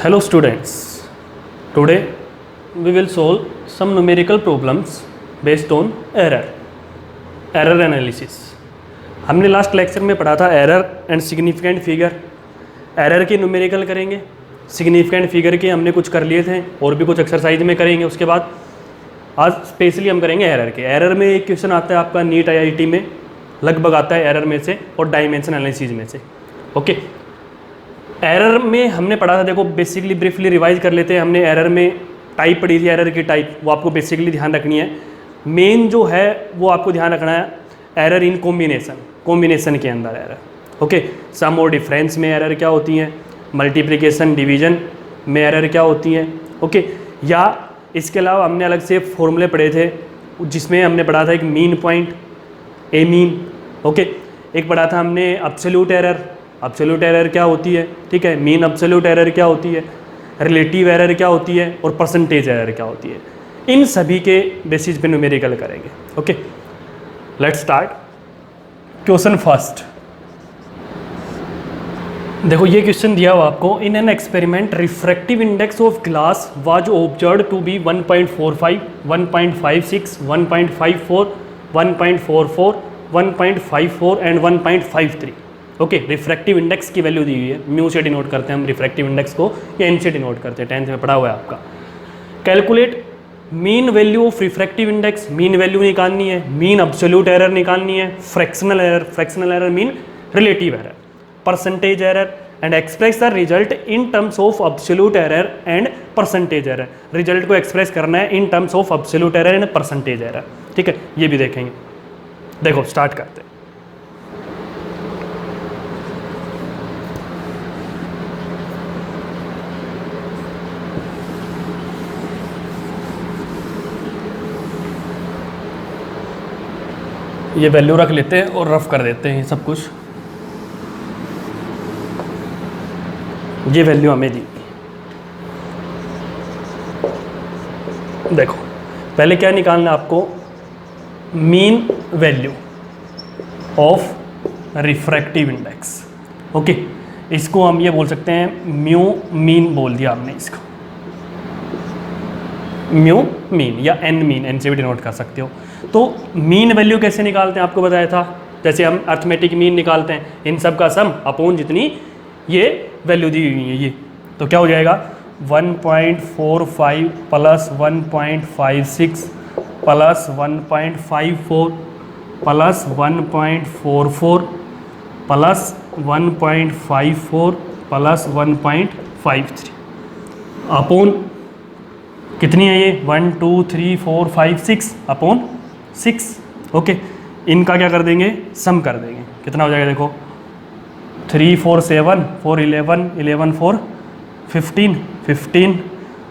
Hello students, today we will solve some numerical problems based on error analysis. हमने last lecture में पढ़ा था error and significant figure. Error के numerical करेंगे, significant figure के हमने कुछ कर लिए थे और भी कुछ एक्सरसाइज में करेंगे. उसके बाद आज स्पेशली हम करेंगे एरर के. एरर में एक क्वेश्चन आता है आपका नीट IIT में, लगभग आता है एरर में से और डायमेंशन एनालिसिस में से. ओके, एरर में हमने पढ़ा था, देखो बेसिकली ब्रीफली रिवाइज कर लेते हैं. हमने एरर में टाइप पढ़ी थी, एरर की टाइप, वो आपको बेसिकली ध्यान रखनी है. मेन जो है वो आपको ध्यान रखना है एरर इन कॉम्बिनेशन के अंदर एरर. ओके, सम और डिफरेंस में एरर क्या होती हैं, मल्टीप्लिकेशन डिवीजन में एरर क्या होती हैं. ओके, या इसके अलावा हमने अलग से फॉर्मूले पढ़े थे जिसमें हमने पढ़ा था एक मीन पॉइंट, ए मीन. ओके, एक पढ़ा था हमने अब्सोल्यूट एरर क्या होती है, ठीक है, मीन अब्सोल्यूट एरर क्या होती है, रिलेटिव एरर क्या होती है और परसेंटेज एरर क्या होती है. इन सभी के बेसिस पे न्यूमेरिकल करेंगे. Okay, let's start. Question first, देखो ये क्वेश्चन दिया हुआ आपको. In an experiment refractive index of glass was observed to be 1.45, 1.56, 1.54, 1.44, 1.54 and 1.53. Okay, refractive index की वैल्यू दी हुई है. म्यू से डिनोट करते हैं हम रिफ्रैक्टिव इंडेक्स को, या एन से डिनोट करते हैं. 10th में पढ़ा हुआ है आपका. Calculate mean value of refractive index. Mean value निकालनी है, मीन अब्सोल्यूट एरर निकालनी है, fractional error mean relative error, percentage error, and express the result in terms of absolute error and percentage error. Result को express करना है इन terms of absolute error and percentage error. ठीक है, ये भी देखेंगे. देखो स्टार्ट करते हैं. ये वैल्यू रख लेते हैं और रफ कर देते हैं सब कुछ. ये वैल्यू हमें दी. देखो पहले क्या निकालना है आपको, mean value of refractive index. Okay, इसको हम ये बोल सकते हैं म्यू मीन बोल दिया हमने इसको, म्यू मीन या एन मीन, एन से भी डिनोट कर सकते हो. तो मीन वैल्यू कैसे निकालते हैं आपको बताया था, जैसे हम अर्थमेटिक मीन निकालते हैं, इन सब का सम अपोन जितनी ये वैल्यू दी हुई है ये, तो क्या हो जाएगा 1.45 plus 1.56 plus 1.54 plus 1.44 plus 1.54 plus 1.53 upon कितनी है ये 1 2 3 4 5 6 अपोन 6. ओके, इनका क्या कर देंगे, सम कर देंगे. कितना हो जाएगा देखो, 3 4 7 4 11 11 4 15 15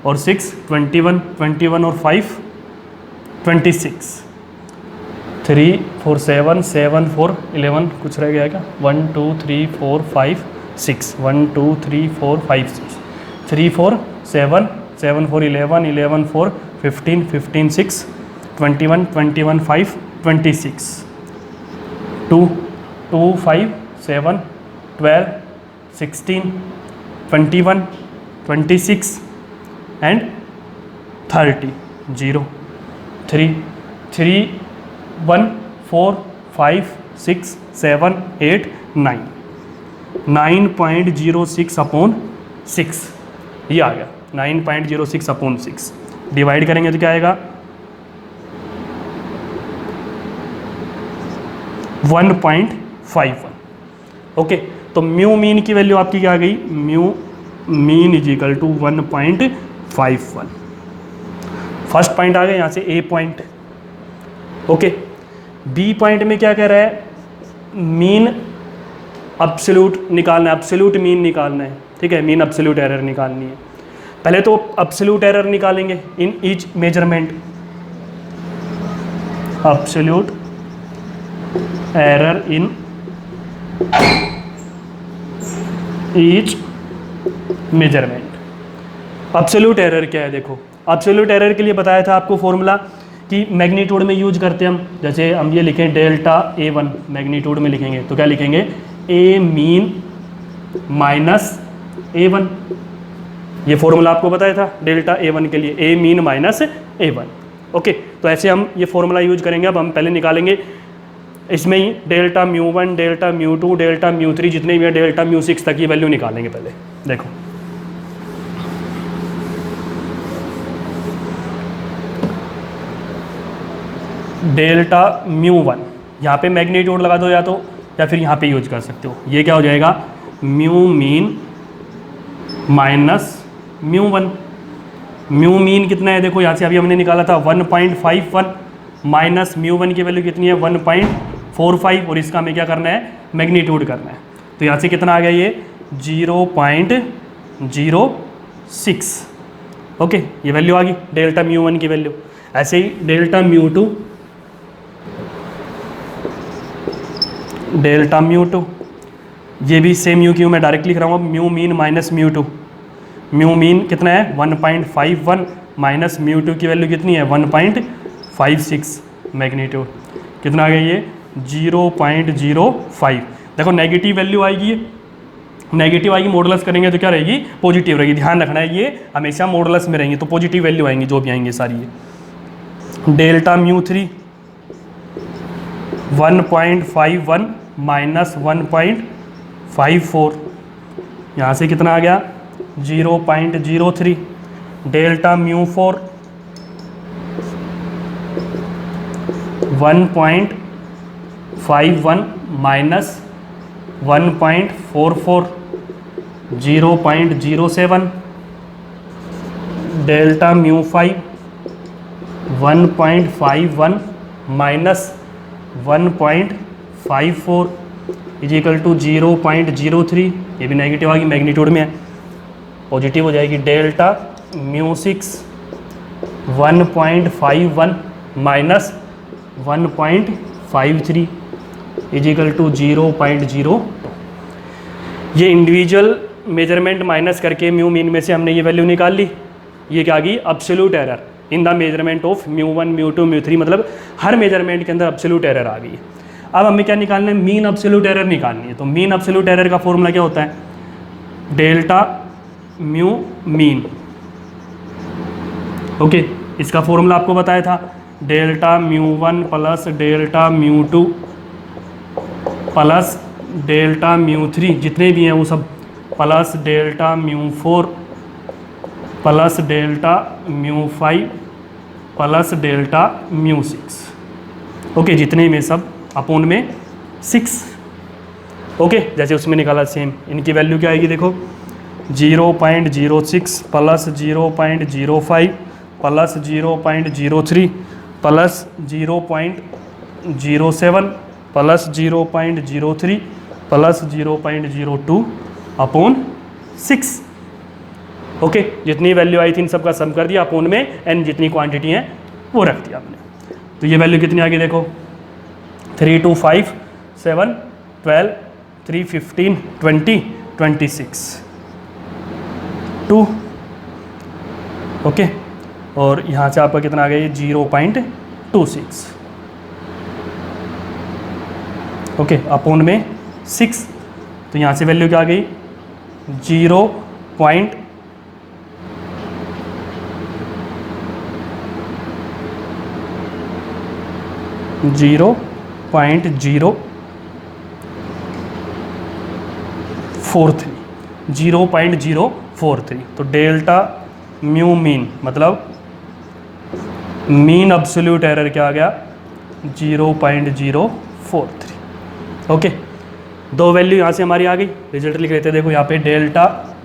और 6 21 21 और 5 26. 3 4 7 7 4 11 कुछ रह गया क्या, 1 2 3 4 5 6 1 2 3 4 5 6 3 4 7 7 4 11 11 4 15 15 6 21 21 5 26 2 2 5 7 12 16 21 26 and 30 0 3 3 1 4 5 6 7 8 9 9.06 अपॉन 6. ये आ गया 9.06 अपॉन 6. डिवाइड करेंगे तो क्या आएगा 1.51. ओके, तो म्यू मीन की वैल्यू आपकी क्या आ गई, mu mean is equal to 1.51. First point आ गया, यहाँ से A point. Okay, B point में क्या कह रहा है, मीन अब्सोल्यूट निकालना है, अब्सोल्यूट मीन निकालना है. ठीक है, मीन अब्सोल्यूट एरर निकालनी है. पहले तो अब्सोल्यूट एरर निकालेंगे in each measurement, absolute error in each measurement. Absolute error क्या है, देखो अब्सोल्यूट एरर के लिए बताया था आपको फॉर्मूला कि मैग्नीट्यूड में यूज करते हैं हम. जैसे हम ये लिखें डेल्टा A1, मैग्नीट्यूड में लिखेंगे तो क्या लिखेंगे, ए मीन माइनस A1. ये फॉर्मूला आपको बताया था डेल्टा A1 के लिए, ए मीन माइनस A1। ओके, तो ऐसे हम ये फॉर्मूला यूज करेंगे। अब हम पहले निकालेंगे इसमें ही डेल्टा μ1, डेल्टा μ2, डेल्टा μ3, जितने भी है डेल्टा μ6 तक की वैल्यू निकालेंगे। पहले देखो डेल्टा μ1, यहाँ पे मैग्नीट्यूड लगा दो या फिर यहाँ पे यूज कर सकते हो। ये क्या हो जाएगा, mu mean minus μ1। Mu mean कितना है, देखो यहाँ से अभी हमने निकाला था 1.51, माइनस μ1 की वैल्यू कितनी है 1.45, और इसका हमें क्या करना है, मैग्नीट्यूड करना है। तो यहाँ से कितना आ गया ये 0.06। ओके, ये वैल्यू आ गई डेल्टा μ1 की वैल्यू। ऐसे ही डेल्टा μ2, डेल्टा μ2, ये भी सेम म्यू क्यू मैं डायरेक्ट लिख रहा हूँ। Mu mean minus μ2, mu mean कितना है 1.51, माइनस μ2 की वैल्यू कितनी है 1.56, मैग्नीट्यूड कितना आ गया ये 0.05। देखो नेगेटिव वैल्यू आएगी, ये नेगेटिव आएगी, मॉडुलस करेंगे तो क्या रहेगी, पॉजिटिव रहेगी। ध्यान रखना है ये हमेशा मॉडुलस में रहेंगे, तो पॉजिटिव वैल्यू आएंगी जो भी आएंगे सारी। ये डेल्टा μ3 1.51 माइनस 1.54, यहाँ से कितना आ गया 0.03। Delta μ4 1.51 minus 1.44, 0.07। Delta μ5 1.51 minus 1.54 is equal to 0.03। ये भी नेगेटिव आ गई, मैग्नीट्यूड में है, पॉजिटिव हो जाएगी। Delta μ6 1.51 minus 1.53 is equal to 0.02। ये इंडिविजुअल मेजरमेंट माइनस करके म्यू मीन में से हमने ये वैल्यू निकाल ली। ये क्या आ गई, absolute error in the measurement of μ1, μ2, μ3, मतलब हर मेजरमेंट के अंदर अब्सोल्यूट एरर आ गई। अब हमें क्या निकालना है, मीन अब्सोल्यूट एरर निकालनी है। तो मीन अब्सोल्यूट एरर का फॉर्मूला क्या होता है, डेल्टा म्यू मीन। ओके, इसका फॉर्मूला आपको बताया था, delta μ1 plus delta μ2 plus delta μ3, जितने भी हैं वो सब, plus delta μ4 plus delta μ5 plus delta μ6। Okay, जितने में सब अपोन में 6। ओके, जैसे उसमें निकाला सेम, इनकी वैल्यू क्या आएगी, देखो 0.06 plus 0.05 plus 0.03 plus 0.07 plus 0.03 plus 0.02 upon 6। Okay, जितनी वैल्यू आई थी इन सब का सम कर दिया, अपोन में एन जितनी क्वांटिटी है वो रख दिया हमने। तो ये वैल्यू कितनी आ गई, देखो 3, 2, 5, 7, 12, 3, 15, 20, 26, 2। ओके, और यहाँ से आपका कितना आ गया, ये 0.26। ओके, अपोन में 6। तो यहाँ से वैल्यू क्या आ गई, 0.043। तो डेल्टा म्यू मीन मतलब मीन अब्सोल्यूट एरर क्या आ गया, 0.043। ओके, दो वैल्यू यहाँ से हमारी आ गई, रिजल्ट लिख लेते हैं। देखो यहाँ पे डेल्टा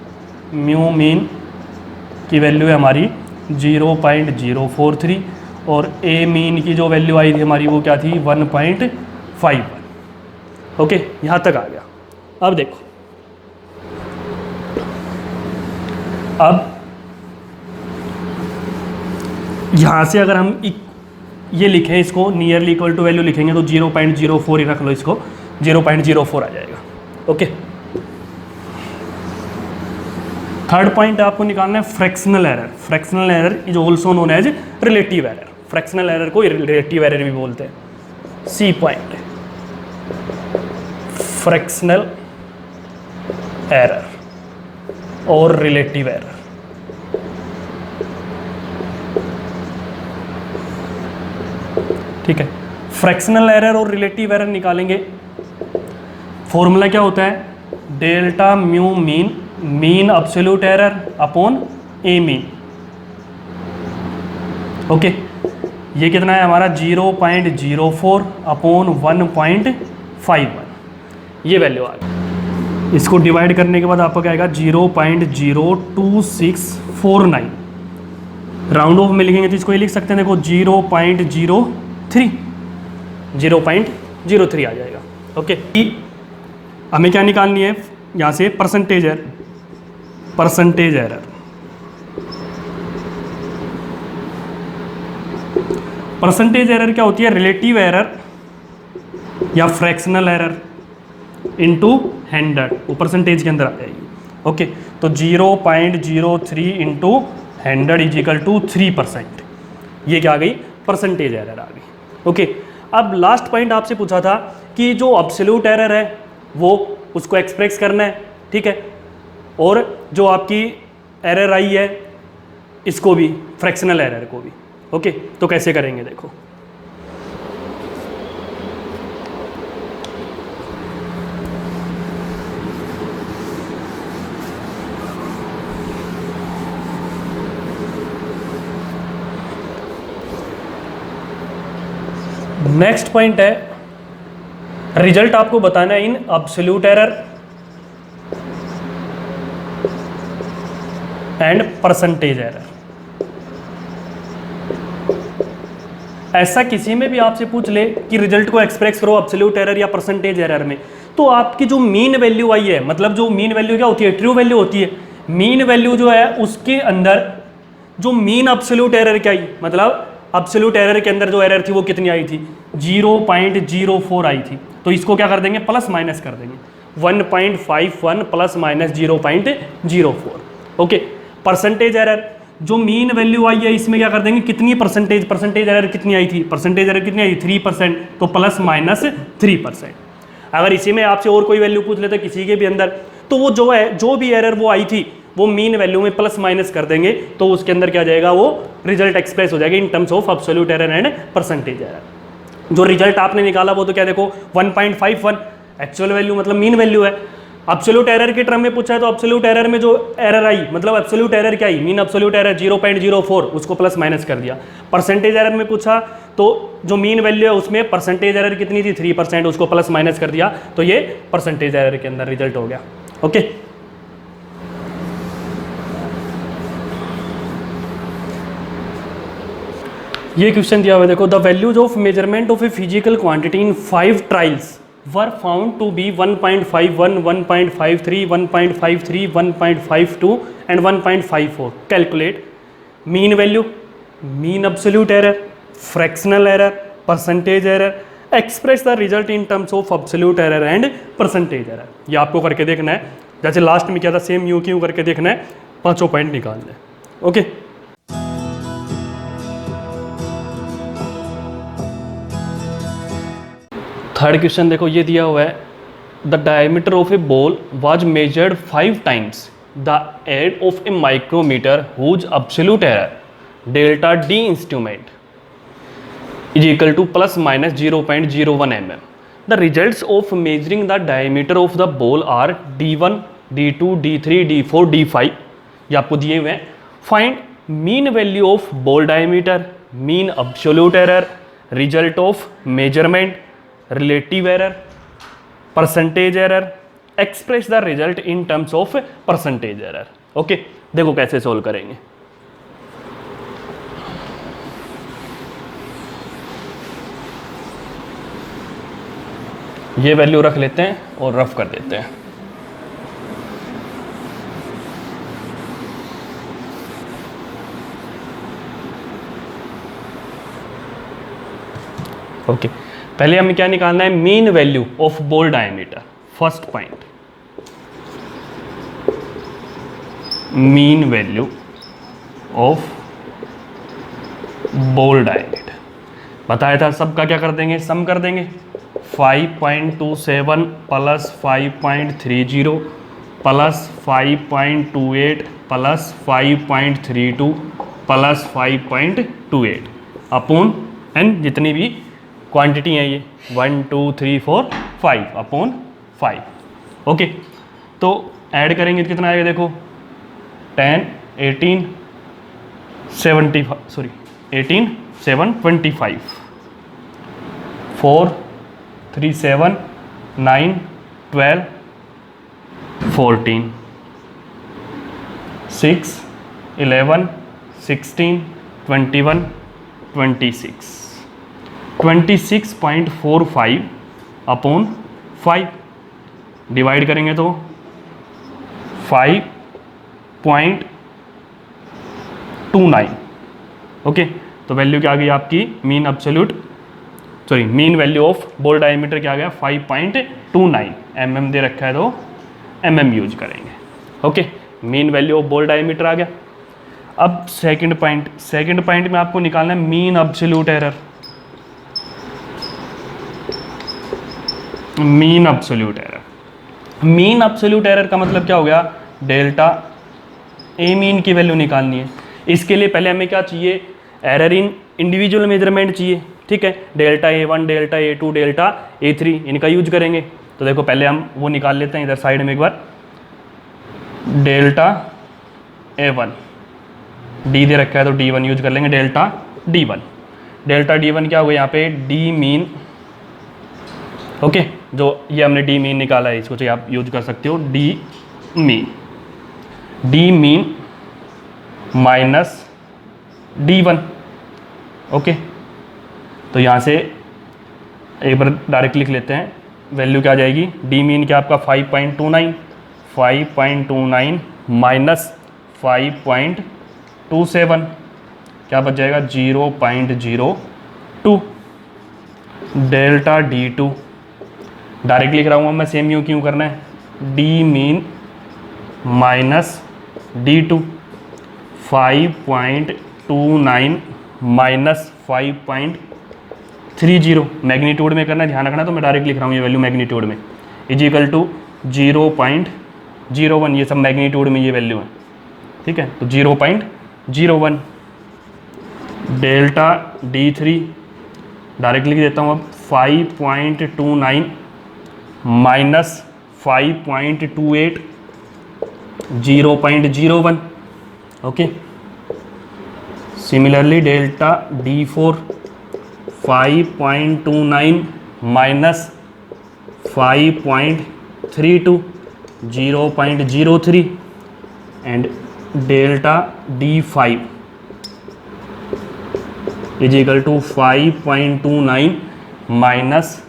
म्यू मीन की वैल्यू है हमारी 0.043, और ए मीन की जो वैल्यू आई थी हमारी वो क्या थी, 1.51। ओके, यहाँ तक आ गया। अब देखो, अब यहाँ से अगर हम ये लिखें, इसको नियरली इक्वल टू वैल्यू लिखेंगे तो 0.04 ही रख लो, इसको 0.04 आ जाएगा। ओके, थर्ड पॉइंट आपको निकालना है fractional error. Fractional error is also known as relative error. Fractional error को रिलेटिव एरर भी बोलते हैं। सी पॉइंट, फ्रैक्शनल एरर और रिलेटिव एरर। ठीक है। फ्रैक्शनल एरर और रिलेटिव एरर निकालेंगे। फॉर्मूला क्या होता है, delta mu mean, mean absolute error upon a mean. Okay, ये कितना है हमारा 0.04 अपॉन 1.51, ये वैल्यू आ गई। इसको डिवाइड करने के बाद आपको क्या आएगा 0.02649, राउंड ऑफ में लिखेंगे तो इसको ये लिख सकते हैं, देखो 0.03 आ जाएगा। ओके, हमें क्या निकालनी है यहाँ से, percentage error. Percentage error, percentage error क्या होती है, रिलेटिव एरर या फ्रैक्शनल एरर इनटू 100, वो परसेंटेज के अंदर आ जाएगी। ओके, तो 0.03 इंटू 100 इज इक्वल टू 3%, ये क्या आ गई, परसेंटेज एरर आ गई। ओके, अब लास्ट पॉइंट आपसे पूछा था कि जो एब्सोल्यूट एरर है वो उसको एक्सप्रेस करना है, ठीक है, और जो आपकी एरर आई है इसको भी, फ्रैक्शनल एरर को भी। ओके, तो कैसे करेंगे देखो। नेक्स्ट पॉइंट है, रिजल्ट आपको बताना है in absolute error and percentage error. ऐसा किसी में भी आपसे पूछ ले कि रिजल्ट को एक्सप्रेस करो एब्सोल्यूट एरर या परसेंटेज एरर में, तो आपकी जो मीन वैल्यू आई है, मतलब जो मीन वैल्यू क्या होती है, ट्रू वैल्यू होती है। मीन वैल्यू जो है उसके अंदर जो मीन एब्सोल्यूट एरर क्या आई, मतलब एब्सोल्यूट एरर के अंदर जो एरर थी वो कितनी आई थी, 0.04 आई थी। तो इसको क्या कर देंगे, प्लस माइनस कर देंगे, 1.51 plus minus 0.04। Okay, percentage error, जो मीन वैल्यू आई है इसमें क्या कर देंगे, कितनी परसेंटेज, परसेंटेज एरर कितनी आई थी, परसेंटेज एरर कितनी आई थी 3%, तो प्लस माइनस 3%। अगर इसी में आपसे और कोई वैल्यू पूछ लेते किसी के भी अंदर, तो वो जो है, जो भी एरर वो आई थी वो मीन वैल्यू में प्लस माइनस कर देंगे, तो उसके अंदर क्या जाएगा, वो रिजल्ट एक्सप्रेस हो जाएगा इन terms of absolute error and percentage error. जो रिजल्ट आपने निकाला वो तो क्या देखो 1.51 एक्चुअल वैल्यू, मतलब मीन वैल्यू है। एब्सोल्यूट एरर के टर्म में पूछा है तो एब्सोल्यूट एरर में जो एरर आई, मतलब एब्सोल्यूट एरर क्या आई, मीन एब्सोल्यूट एरर 0.04, उसको प्लस माइनस कर दिया। परसेंटेज एरर में पूछा तो जो मीन वैल्यू है उसमें परसेंटेज एरर कितनी थी 3%, उसको प्लस माइनस कर दिया, तो ये परसेंटेज एरर के अंदर रिजल्ट हो गया। ओके, ये क्वेश्चन दिया हुआ है, देखो the values of measurement of a physical quantity in 5 trials were found to be 1.51, 1.53, 1.53, 1.52 and 1.54। Calculate mean value, mean absolute error, fractional error, percentage error, express the result in terms of absolute error and percentage error. ये आपको करके देखना है, जैसे last में क्या था, same you क्यों करके देखना है, पांचों पॉइंट निकालने। ओके, थर्ड क्वेश्चन देखो, ये दिया हुआ है, the diameter of a ball was measured 5 times the aid of a micrometer whose absolute error delta D instrument is equal to plus minus 0.01 mm। The results of measuring the diameter of the ball are D1, D2, D3, D4, D5, ये आपको दिए हुए हैं। Find mean value of ball diameter, mean absolute error, result of measurement, relative error, percentage error, express the result in terms of percentage error. Okay, देखो कैसे solve करेंगे। ये value रख लेते हैं और रफ कर देते हैं। ओके, पहले हमें क्या निकालना है, mean value of ball diameter. First point, mean value of ball diameter बताया था, सबका क्या कर देंगे, सम कर देंगे। 5.27 plus 5.30 plus 5.28 plus 5.32 plus 5.28 upon n जितनी भी क्वांटिटी है ये 1 2 3 4 5 अपॉन 5। ओके, तो ऐड करेंगे तो कितना आएगा देखो 10 18 70 सॉरी 18 7 25 4 3 7 9 12 14 6 11 16 21 26 26.45 अपॉन 5 डिवाइड करेंगे तो 5.29। ओके, तो वैल्यू क्या आ गई आपकी मीन वैल्यू ऑफ बोल डायमीटर क्या आ गया 5.29 mm दे रखा है तो mm यूज करेंगे। ओके, मीन वैल्यू ऑफ बोल डायमीटर आ गया। अब सेकंड पॉइंट में आपको निकालना है mean absolute error. Mean absolute error का मतलब क्या हो गया, डेल्टा ए मीन की वैल्यू निकालनी है। इसके लिए पहले हमें क्या चाहिए, एरर इन इंडिविजुअल मेजरमेंट चाहिए। ठीक है, delta A1 delta A2 delta A3 इनका यूज करेंगे। तो देखो पहले हम वो निकाल लेते हैं इधर साइड में एक बार। डेल्टा A1 D दे रखा है तो D1 यूज कर लेंगे। डेल्टा D1 क्या हो गया यहाँ पे D मीन। ओके, जो ये हमने D मीन निकाला है इसको चाहिए आप यूज कर सकते हो D mean minus D1। Okay, तो यहाँ से एक बार डायरेक्ट लिख लेते हैं, वैल्यू क्या आ जाएगी, D मीन क्या आपका 5.29 माइनस 5.27 क्या बच जाएगा 0.02। डेल्टा D2 डायरेक्ट लिख रहा हूँ मैं, सेम यू क्यों करना है, D mean minus D2 5.29 minus 5.30 magnitude में करना है, ध्यान रखना। तो मैं डायरेक्ट लिख रहा हूँ ये वैल्यू मैग्नीट्यूड में इजिकल टू 0.01, ये सब मैग्नीट्यूड में ये वैल्यू है। ठीक है, तो 0.01। डेल्टा D3 डायरेक्ट लिख देता हूँ अब 5.29 minus 5.28 0.01। Okay, similarly delta D4 5.29 minus 5.32 0.03 and delta D5 is equal to 5.29 minus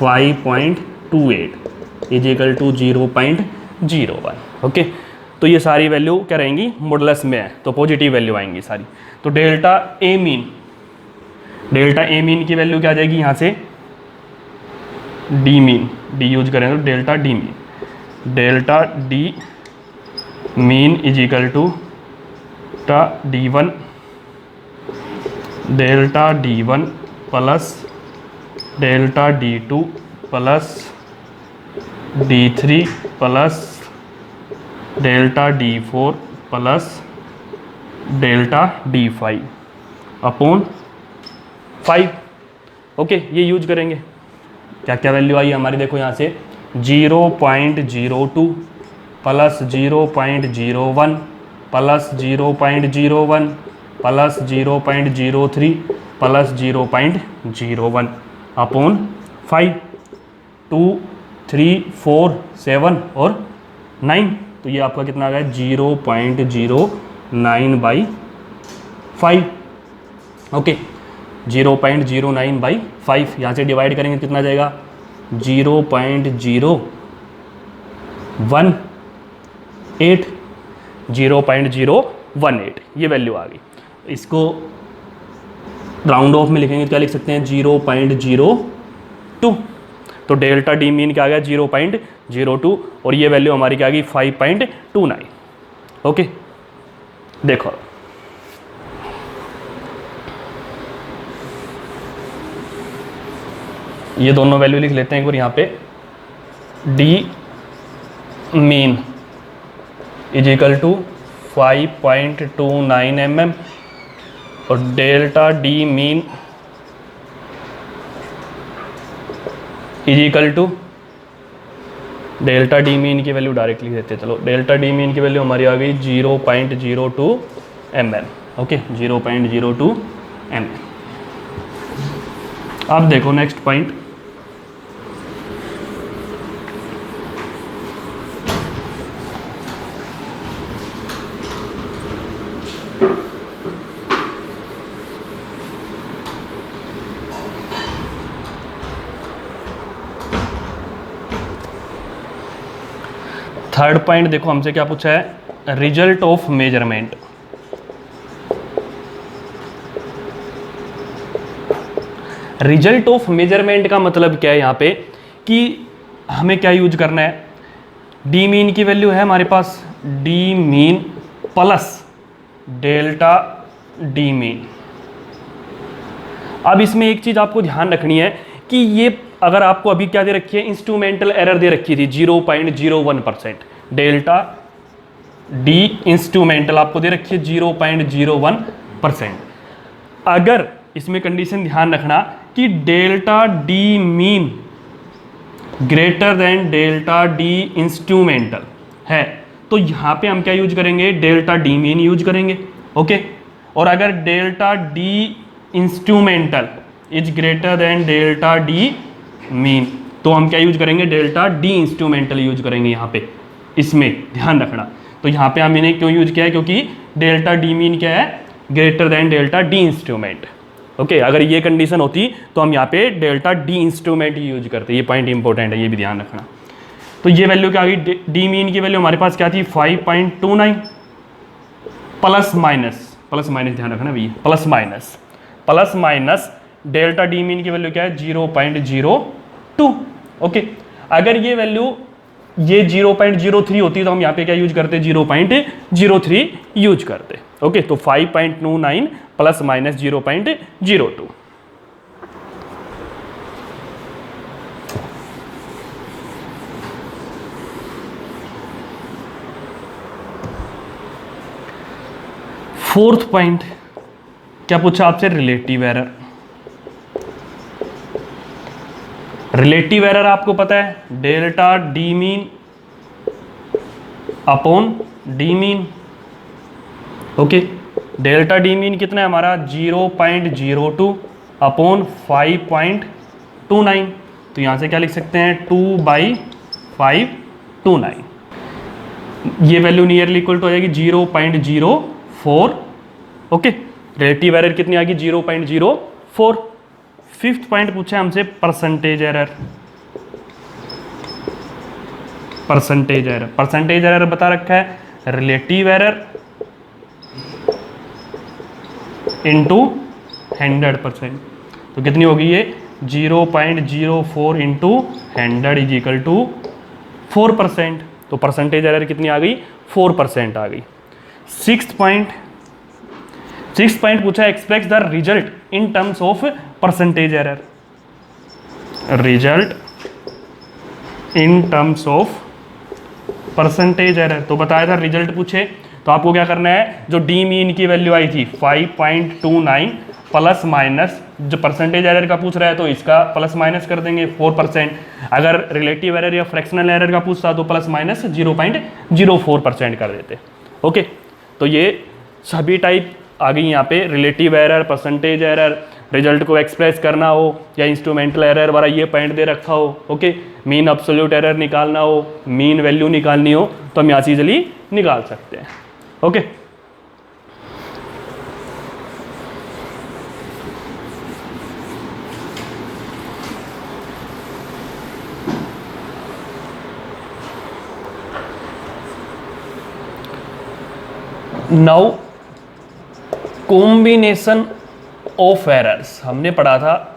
5.28 is equal to 0.01। Okay, तो ये सारी वैल्यू क्या रहेंगी, मॉडुलस में है तो पॉजिटिव वैल्यू आएंगी सारी। तो डेल्टा ए मीन की वैल्यू क्या आ जाएगी यहाँ से डी यूज करें तो delta D mean is equal to D1 delta D1 plus delta D2 plus D3 plus delta D4 plus delta D5 upon 5। Okay, ये यूज करेंगे। क्या क्या वैल्यू आई हमारी देखो यहाँ से 0.02 plus 0.01 plus 0.01 plus 0.03 plus 0.01 upon 5 2 3 4 7 और 9। तो ये आपका कितना आ गया 0.09/5। ओके, 0.09/5 यहाँ से डिवाइड करेंगे कितना आ जाएगा 0.018 ये वैल्यू आ गई। इसको राउंड ऑफ में लिखेंगे क्या लिख सकते हैं 0.02। तो डेल्टा डी मीन क्या आ गया 0.02 और ये वैल्यू हमारी क्या आ गई 5.29। ओके, देखो ये दोनों वैल्यू लिख लेते हैं एक बार यहाँ पे। D mean is equal to 5.29 mm और delta D mean is equal to delta D mean की वैल्यू डायरेक्ट लिख देते हैं। चलो डेल्टा डी मीन की वैल्यू हमारी आ गई 0.02 mm। Okay 0.02 mm। अब देखो नेक्स्ट पॉइंट, थर्ड पॉइंट देखो हमसे क्या पूछा है, result of measurement. Result of measurement का मतलब क्या है यहाँ पे कि हमें क्या यूज करना है, डी मीन की वैल्यू है हमारे पास D mean plus delta D mean. अब इसमें एक चीज आपको ध्यान रखनी है कि ये अगर आपको अभी क्या दे रखी है, इंस्ट्रूमेंटल एरर दे रखी थी 0.01%, डेल्टा डी इंस्ट्रूमेंटल आपको दे रखी है 0.01%। अगर इसमें कंडीशन ध्यान रखना कि delta D mean greater than delta D instrumental है, तो यहां पे हम क्या यूज करेंगे, डेल्टा डी मीन यूज करेंगे। ओके, और अगर delta D instrumental is greater than delta D mean, तो हम क्या यूज करेंगे, डेल्टा डी इंस्ट्रूमेंटल यूज करेंगे। यहाँ पे इसमें ध्यान रखना, तो यहाँ पे हमने क्यों यूज किया है, क्योंकि डेल्टा डी मीन क्या है, greater than delta D instrument. Okay, अगर ये कंडीशन होती तो हम यहाँ पे डेल्टा डी इंस्ट्रूमेंट यूज करते। ये पॉइंट इंपॉर्टेंट है, ये भी ध्यान रखना। तो ये वैल्यू क्या आ गई, डी मीन की वैल्यू हमारे पास क्या थी 5.29 प्लस माइनस ध्यान रखना भैया, plus minus delta D mean की वैल्यू क्या है 0.02। ओके, अगर ये वैल्यू ये 0.03 होती तो हम यहाँ पे क्या यूज करते, 0.03 यूज करते। ओके, तो 5.29 प्लस माइनस 0.02। फोर्थ पॉइंट क्या पूछा आपसे, रिलेटिव एरर। रिलेटिव एरर आपको पता है delta D mean upon D mean. Okay, delta D mean कितना है हमारा 0.02 अपॉन 5.29, तो यहां से क्या लिख सकते हैं 2/529। ये वैल्यू नियरली इक्वल टू हो जाएगी 0.04। ओके, रिलेटिव एरर कितनी आ गई 0.04। फिफ्थ पॉइंट पूछा है हमसे परसेंटेज एरर। परसेंटेज एरर बता रखा है रिलेटिव एरर इंटू 100%, तो कितनी होगी ये 0.04 इंटू 100 इज इक्वल टू 4%। तो परसेंटेज एरर कितनी आ गई 4% आ गई। सिक्स्थ पॉइंट पूछा है express the result in terms of percentage error. Result in terms of percentage error, तो बताया था रिजल्ट पूछे तो आपको क्या करना है, जो डी मीन की वैल्यू आई थी 5.29 प्लस माइनस, जो परसेंटेज एरर का पूछ रहा है तो इसका प्लस माइनस कर देंगे 4%। अगर रिलेटिव एरर या फ्रैक्शनल एरर का पूछता तो प्लस माइनस 0.04% कर देते। ओके, तो ये सभी टाइप आ गई यहाँ पे, relative error, percentage error, result को एक्सप्रेस करना हो या इंस्ट्रूमेंटल एरर वाला ये पॉइंट दे रखा हो। ओके, मीन अब्सोल्यूट एरर निकालना हो, मीन वैल्यू निकालनी हो तो हम यहाँ से इजीली निकाल सकते हैं। Okay, now combination of errors. हमने पढ़ा था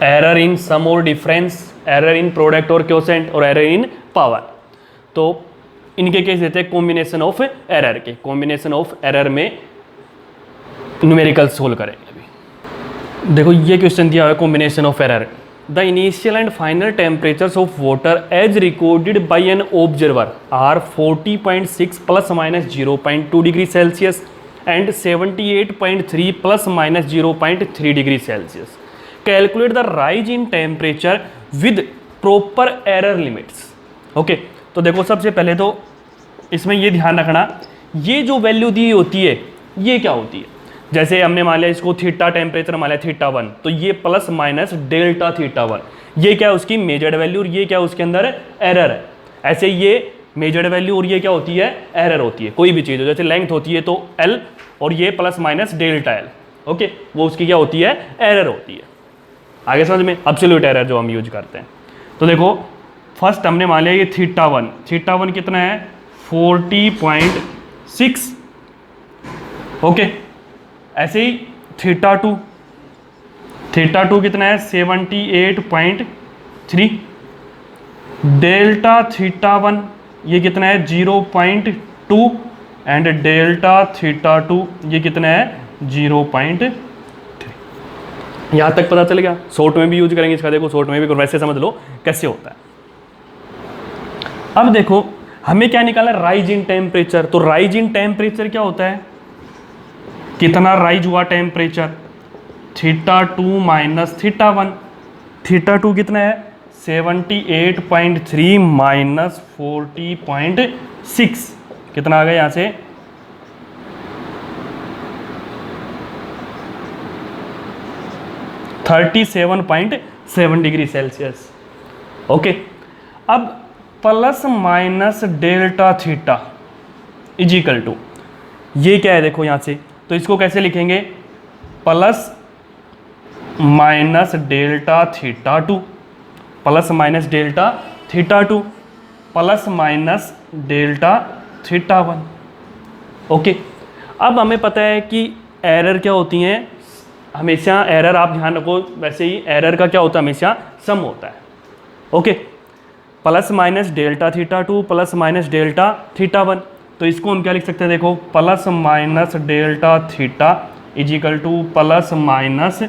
एरर इन सम और डिफरेंस, एरर इन प्रोडक्ट और क्वोशेंट और एरर इन पावर। तो इनके केस देते हैं कॉम्बिनेशन ऑफ एरर के। कॉम्बिनेशन ऑफ एरर में न्यूमेरिकल सोल्व करेंगे अभी। देखो ये क्वेश्चन दिया हुआ है combination of error. The initial and final temperatures of water as recorded by an observer are 40.6 plus minus 0.2 degree Celsius and 78.3 plus minus 0.3 degree Celsius. Calculate the rise in temperature with proper error limits. Okay, तो देखो सबसे पहले तो इसमें ये ध्यान रखना, ये जो वैल्यू दी होती है ये क्या होती है। जैसे हमने मान लिया इसको थीटा टेम्परेचर मान लिया थीटा 1, तो ये प्लस माइनस डेल्टा थीटा 1, ये क्या है उसकी मेजर्ड वैल्यू और ये क्या उसके अंदर एरर है। ऐसे ये मेजर्ड वैल्यू और ये क्या होती है, एरर होती है। कोई भी चीज़ हो, जैसे लेंथ होती है तो एल और ये plus minus delta L, okay, वो उसकी क्या होती है, एरर होती है। आगे समझ में, एब्सोल्यूट एरर जो हम यूज करते हैं। तो देखो फर्स्ट हमने मान लिया ये थीटा 1 कितना है 40.6, ओके। ऐसे ही थीटा 2 कितना है 78.3, डेल्टा थीटा 1 ये कितना है 0.2 एंड डेल्टा थीटा 2 ये कितना है 0.3। यहाँ तक पता चल गया। शॉर्ट में भी यूज करेंगे इसका, देखो शॉर्ट में भी वैसे समझ लो कैसे होता है। अब देखो हमें क्या निकाला, राइज इन टेम्परेचर। तो राइज इन टेम्परेचर क्या होता है, कितना राइज हुआ temperature, theta 2 minus theta 1। Theta 2 कितना है 78.3 माइनस 40.6, कितना आ गया यहाँ से 37.7 डिग्री सेल्सियस, ओके। अब plus minus delta theta is equal to ये क्या है, देखो यहाँ से तो इसको कैसे लिखेंगे, plus minus delta theta 2 plus minus delta theta 2 plus minus delta theta 1, okay. अब हमें पता है कि एरर क्या होती हैं, हमेशा एरर, आप ध्यान रखो, वैसे ही एरर का क्या होता है, हमेशा सम होता है, okay. Plus minus delta theta 2 plus minus delta theta 1, तो इसको हम क्या लिख सकते हैं, देखो plus minus delta theta is equal to plus minus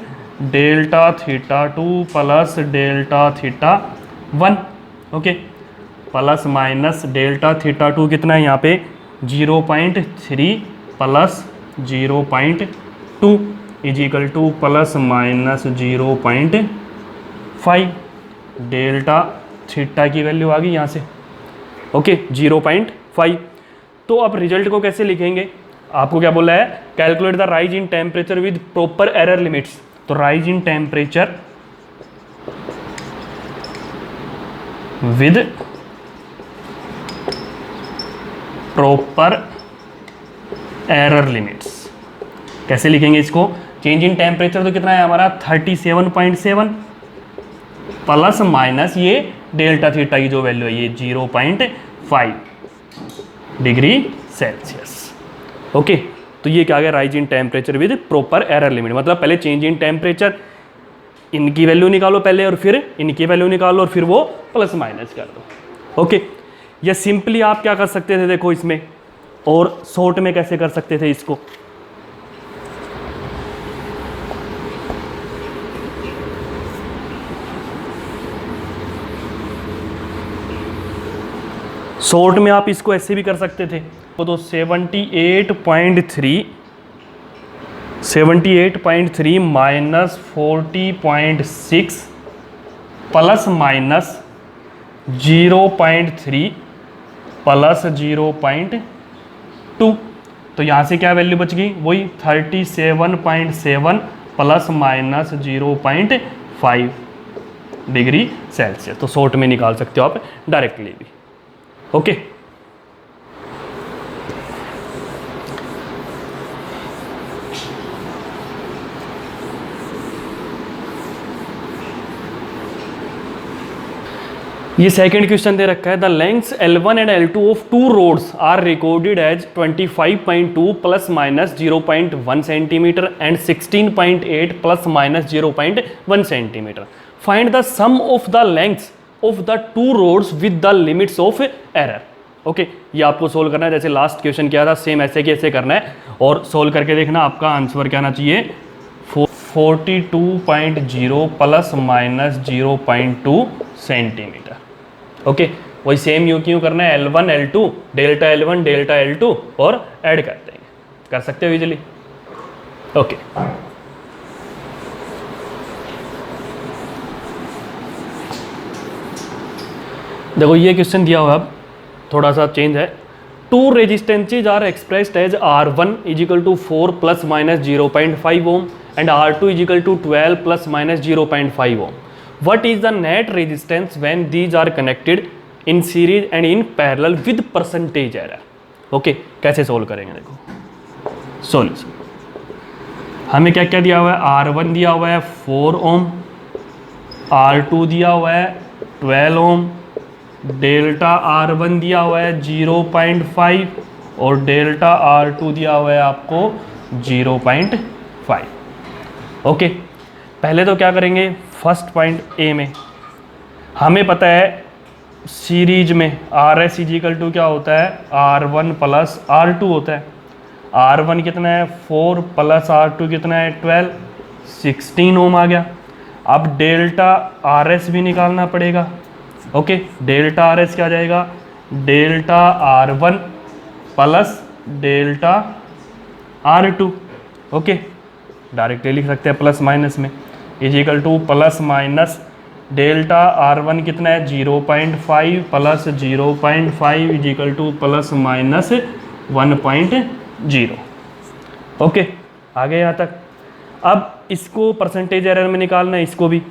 delta theta 2 plus delta theta 1, okay. Plus minus delta theta 2 कितना है यहाँ पे 0.3 plus 0.2 is equal to plus minus 0.5, delta theta की वैल्यू आ गई यहाँ से, ओके 0.5। तो अब रिजल्ट को कैसे लिखेंगे, आपको क्या बोला है, calculate the rise in temperature with proper error limits. तो rise in temperature with proper error limits, कैसे लिखेंगे इसको, चेंज इन टेम्परेचर तो कितना है हमारा 37.7 प्लस माइनस ये डेल्टा थीटा की जो वैल्यू है ये 0.5 डिग्री सेल्सियस, ओके। तो ये क्या आ गया, rise in temperature with proper error limit, मतलब पहले चेंज इन टेम्परेचर, इनकी वैल्यू निकालो पहले और फिर इनकी वैल्यू निकालो और फिर वो प्लस माइनस कर दो, ओके। या सिंपली आप क्या कर सकते थे, देखो इसमें और शॉर्ट में कैसे कर सकते थे इसको, शॉर्ट में आप इसको ऐसे भी कर सकते थे। तो 78.3 माइनस 40.6 प्लस माइनस 0.3 प्लस 0.2, तो यहाँ से क्या वैल्यू बच गई, वही 37.7 प्लस माइनस 0.5 डिग्री सेल्सियस। तो शॉर्ट में निकाल सकते हो आप डायरेक्टली भी, ओके। ये सेकंड क्वेश्चन दे रखा है, the lengths L1 and L2 of two rods are recorded as 25.2 plus minus 0.1 centimetre and 16.8 plus minus 0.1 centimetre. Find the sum of the lengths of the two rods with the limits of error, okay. ये आपको solve करना है, जैसे last question किया था same ऐसे कैसे करना है और सोल्व करके देखना आपका आंसर क्या आना चाहिए, 42.0 प्लस माइनस 0.2 सेंटीमीटर, ओके। वही सेम यूँ क्यों करना है, L1 L2 delta L1 delta L2 और ऐड कर देंगे, कर सकते हो इजीली, ओके। देखो ये क्वेश्चन दिया हुआ है, अब थोड़ा सा चेंज है। Two resistances are expressed as R1 is equal to 4 plus minus 0.5 ohm and R2 is equal to 12 plus minus 0.5 ohm. What is the net resistance when these are connected in series and in parallel with percentage error. Okay, कैसे solve करेंगे, देखो solution. हमें क्या क्या दिया हुआ है, R1 दिया हुआ है 4 ओम, R2 दिया हुआ है 12 ओम, डेल्टा R1 दिया हुआ है 0.5 और डेल्टा R2 दिया हुआ है आपको 0.5। ओके, पहले तो क्या करेंगे, फर्स्ट पॉइंट ए में हमें पता है सीरीज में RS इजिकल टू क्या होता है, R1 प्लस R2 होता है। R1 कितना है 4 प्लस R2 कितना है 12, 16 ओम आ गया। अब डेल्टा RS भी निकालना पड़ेगा। ओके, डेल्टा RS क्या आ जाएगा, delta R1 plus delta R2। Okay, directly लिख सकते हैं प्लस माइनस में, is equal to plus minus delta R1 कितना है 0.5 plus 0.5 is equal to plus minus 1.0। Okay, आगे यहाँ तक। अब इसको परसेंटेज एरर में निकालना है, इसको भी।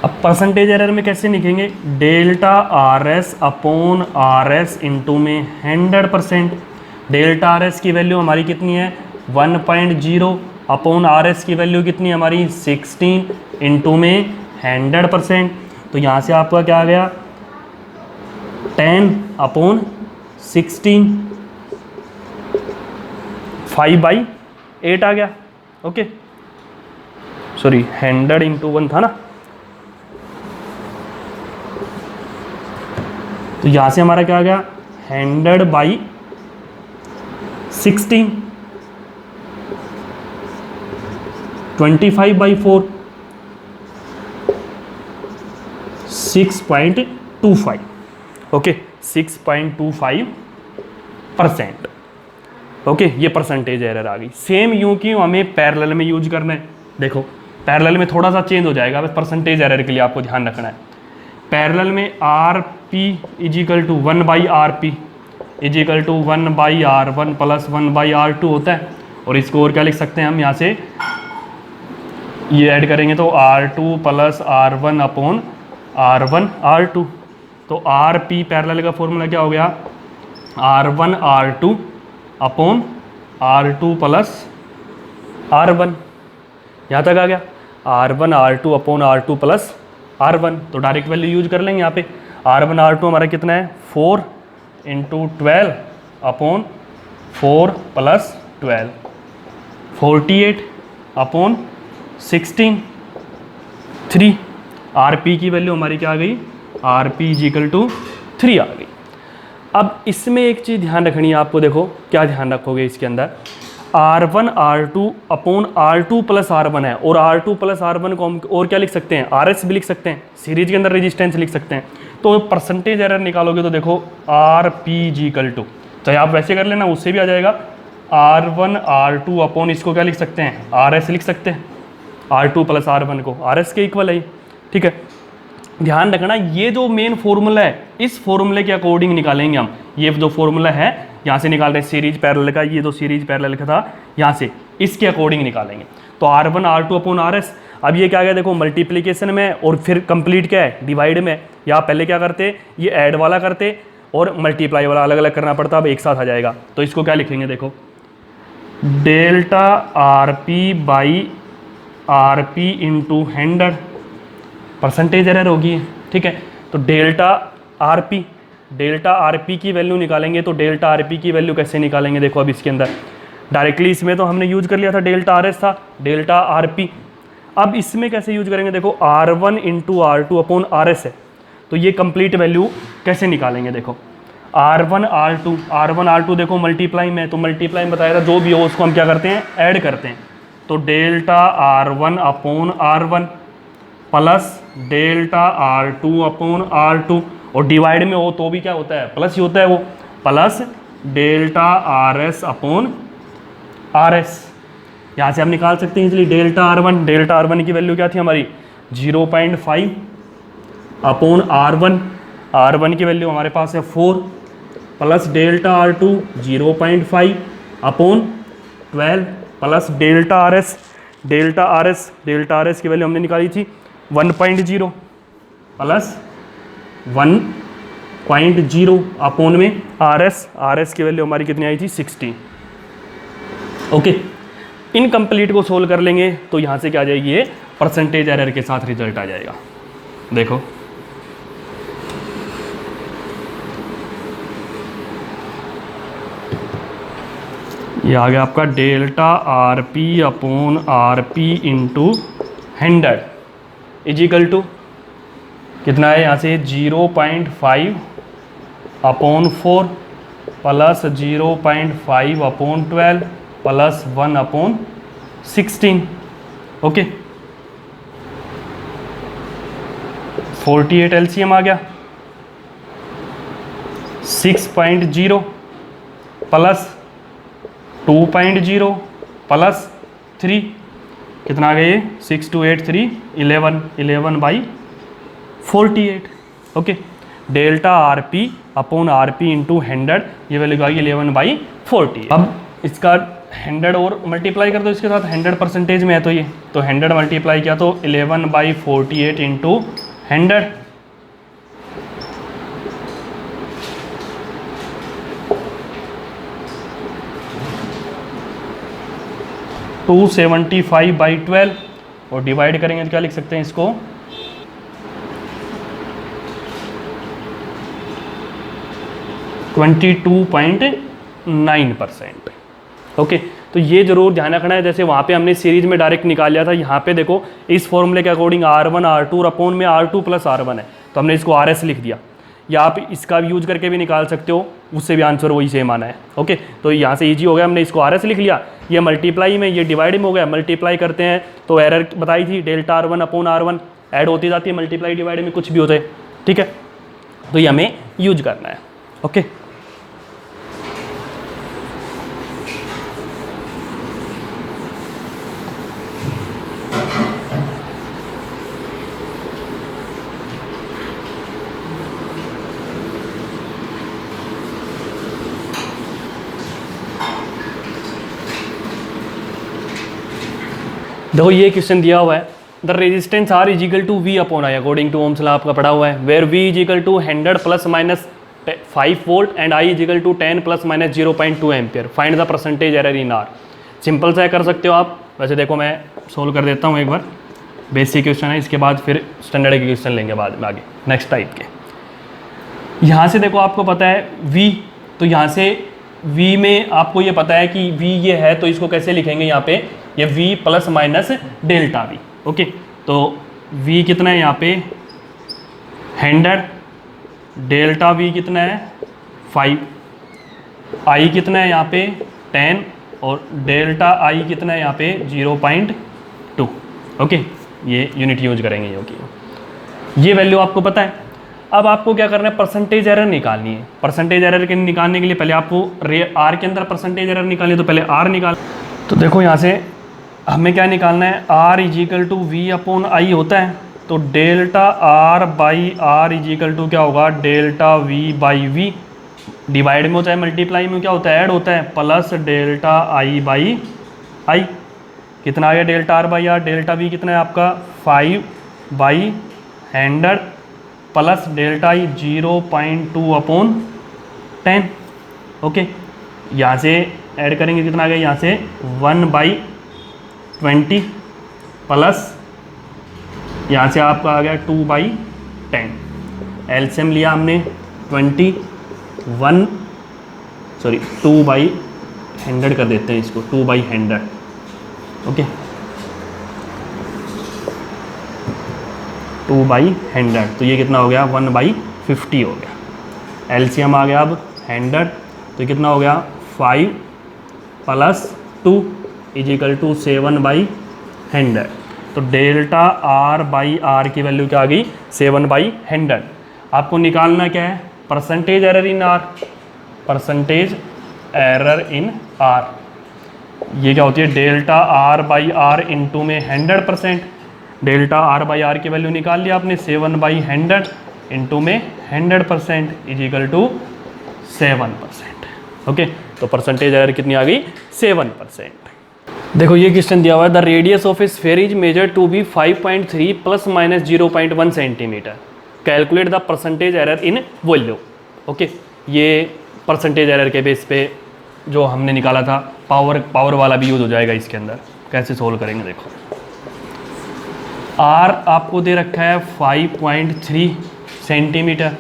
अब परसेंटेज एरर में कैसे लिखेंगे, delta RS upon RS into में 100%। डेल्टा RS की वैल्यू हमारी कितनी है 1.0 अपॉन RS की वैल्यू कितनी है हमारी 16 इंटू में 100%। तो यहाँ से आपका क्या आ गया 10 अपॉन 16, 5/8 आ गया। ओके, सॉरी 100 इंटू 1 था ना, तो यहाँ से हमारा क्या आ गया 100/16, 25/4, 6.25। ओके, 6.25%। ओके, ये परसेंटेज एरर आ गई। सेम यूं कि हमें पैरेलल में यूज करना है। देखो पैरेलल में थोड़ा सा चेंज हो जाएगा, बस परसेंटेज एरर के लिए आपको ध्यान रखना है। पैरेलल में RP is equal to 1/RP is equal to 1/R1 plus 1/R2 होता है। और इसको और क्या लिख सकते हैं हम, यहाँ से ये ऐड करेंगे तो R2 plus R1 upon R1 R2। तो RP पैरेलल का फॉर्मूला क्या हो गया, R1 R2 upon R2 plus R1। यहाँ तक आ गया, R1 R2 upon R2 plus R1। तो डायरेक्ट वैल्यू यूज कर लेंगे यहाँ पे। R1 R2 हमारा कितना है 4 into 12 upon 4 plus 12, 48 upon 16, 3। RP की वैल्यू हमारी क्या आ गई, RP इजिकल टू 3 आ गई। अब इसमें एक चीज़ ध्यान रखनी है आपको, देखो क्या ध्यान रखोगे इसके अंदर, R1 R2 upon R2 plus R1 है, और R2 प्लस R1 को हम और क्या लिख सकते हैं, RS भी लिख सकते हैं, सीरीज के अंदर रेजिस्टेंस लिख सकते हैं। तो परसेंटेज एरर निकालोगे तो देखो RP इजिकल टू, चाहे आप वैसे कर लेना उससे भी आ जाएगा, R1 R2 अपॉन इसको क्या लिख सकते हैं, RS लिख सकते हैं। R2 प्लस R1 को RS के इक्वल है, ठीक है। ध्यान रखना ये जो मेन फॉर्मूला है, इस फॉर्मूले के अकॉर्डिंग निकालेंगे हम। ये जो फॉर्मूला है यहाँ से निकाल रहे हैं सीरीज पैरेलल का, ये जो सीरीज पैरेलल का था यहाँ से इसके अकॉर्डिंग निकालेंगे। तो R1 R2 अपॉन RS। अब ये क्या गया देखो मल्टीप्लिकेशन में, और फिर कंप्लीट क्या है डिवाइड में। या पहले क्या करते, ये ऐड वाला करते और मल्टीप्लाई वाला अलग अलग करना पड़ता, अब एक साथ आ जाएगा। तो इसको क्या लिखेंगे देखो, delta RP into 100, percentage error होगी, ठीक है। तो डेल्टा RP की वैल्यू निकालेंगे। तो डेल्टा RP की वैल्यू कैसे निकालेंगे, देखो अब इसके अंदर डायरेक्टली इसमें तो हमने यूज कर लिया था डेल्टा RS था, डेल्टा RP। अब इसमें कैसे यूज करेंगे, देखो R1 into R2 upon RS है, तो ये कंप्लीट वैल्यू कैसे निकालेंगे, देखो R1 R2 देखो मल्टीप्लाई में, तो मल्टीप्लाई में बताया था जो भी हो उसको हम क्या करते हैं, ऐड करते हैं। तो delta R1 upon R1 plus delta R2 upon R2, और डिवाइड में हो तो भी क्या होता है, प्लस ही होता है वो, plus delta RS upon RS। यहाँ से हम निकाल सकते हैं इसलिए डेल्टा R1 की वैल्यू क्या थी हमारी 0.5 अपॉन R1 R1 की वैल्यू हमारे पास है 4 plus delta R2 0.5 upon 12 plus delta R S की वैल्यू हमने निकाली थी 1.0 प्लस 1.0 अपॉन में आर एस की वैल्यू हमारी कितनी आई थी 16। ओके, इनकम्प्लीट को सोल्व कर लेंगे तो यहाँ से क्या आ जाएगी, ये परसेंटेज एरर के साथ रिजल्ट आ जाएगा। देखो ये आ गया आपका delta R P upon R P into 100 is equal to कितना है यहाँ से 0.5 upon 4 plus 0.5 upon 12 plus 1 upon 16। Okay, 48 LCM आ गया 6.0 प्लस 2.0 प्लस 3 कितना आ गया ये 6 2 8 3 11 by 48। Okay, delta R P upon R P into 100 ये वैल्यू आ गई 11 बाई 40। अब इसका 100 और मल्टीप्लाई कर दो इसके साथ, 100 परसेंटेज में है तो ये, तो 100 मल्टीप्लाई किया तो 11 बाई 48 इंटू 100 275 बाई 12 और डिवाइड करेंगे तो क्या लिख सकते हैं इसको 22.9%। ओके, तो ये जरूर ध्यान रखना है, जैसे वहाँ पे हमने सीरीज में डायरेक्ट निकाल लिया था, यहाँ पे देखो इस फॉर्मूले के अकॉर्डिंग R1 R2 और अपॉन में R2 प्लस R1 है तो हमने इसको RS लिख दिया, या आप इसका भी यूज करके भी निकाल सकते हो, उससे भी आंसर वही सेम आना है। ओके, तो यहाँ से इजी हो गया, हमने इसको RS लिख लिया, ये मल्टीप्लाई में ये डिवाइड में हो गया, मल्टीप्लाई करते हैं तो एरर बताई थी delta R1 upon R1 add होती जाती है, मल्टीप्लाई डिवाइड में कुछ भी होता है। ठीक है, तो ये हमें यूज करना है। ओके, देखो ये क्वेश्चन दिया हुआ है, the resistance R is equal to V upon I according to Ohm's law आपका पढ़ा हुआ है, where V is equal to 100 plus minus 5 volt and I is equal to 10 plus minus 0.2 ampere, find the percentage error in R. Simple सा कर सकते हो आप, वैसे देखो मैं सोल्व कर देता हूँ एक बार, बेसिक क्वेश्चन है, इसके बाद फिर स्टैंडर्ड के क्वेश्चन लेंगे बाद में आगे नेक्स्ट टाइप के। यहाँ से देखो आपको पता है v, तो यहाँ से v में आपको ये पता है कि v ये है, तो इसको कैसे लिखेंगे यहाँ पे, ये v plus minus delta v। Okay, तो v कितना है यहाँ पे 100, डेल्टा v कितना है 5, i कितना है यहाँ पे 10 और डेल्टा i कितना है यहाँ पे 0.2। ओके, ये यूनिट यूज करेंगे जो कि ये वैल्यू आपको पता है। अब आपको क्या करना है, परसेंटेज एरर निकालनी है। परसेंटेज एरर के निकालने के लिए पहले आपको आर के अंदर परसेंटेज एरर निकालनी है, तो पहले आर निकाल। तो देखो यहाँ से हमें क्या निकालना है, R is equal to V upon I होता है, तो delta R by R is equal to क्या होगा, delta V by V, divide में होता है, मल्टीप्लाई में क्या होता है, ऐड होता है, plus delta I by I. कितना आ गया delta R by R, delta V कितना है आपका 5 by 100 plus delta I 0.2 upon 10। Okay, यहाँ से ऐड करेंगे कितना आ गया, यहाँ से 1/20 प्लस यहाँ से आपका आ गया 2/10, एलसीएम लिया हमने 2/100 कर देते हैं इसको, 2/100। ओके, 2/100, तो ये कितना हो गया 1/50 हो गया। एलसीएम आ गया अब 100, तो ये कितना हो गया 5 प्लस 2 इज इक्वल टू 7/100। तो डेल्टा आर बाई आर की वैल्यू क्या आ गई 7/100। आपको निकालना क्या है, percentage error in R, percentage error in R ये क्या होती है, delta R by R into में 100%। डेल्टा आर बाई आर की वैल्यू निकाल लिया आपने 7/100 इंटू में 100% इज इक्वल टू 7%। ओके, तो परसेंटेज एरर कितनी आ गई? 7%। देखो ये क्वेश्चन दिया हुआ है, the radius of a sphere is measure to be 5.3 plus minus 0.1 centimetre, calculate the percentage error in volume. Okay, ये परसेंटेज एरर के बेस पे जो हमने निकाला था, पावर वाला भी यूज हो जाएगा इसके अंदर। कैसे सोल्व करेंगे देखो, आर आपको दे रखा है 5.3 सेंटीमीटर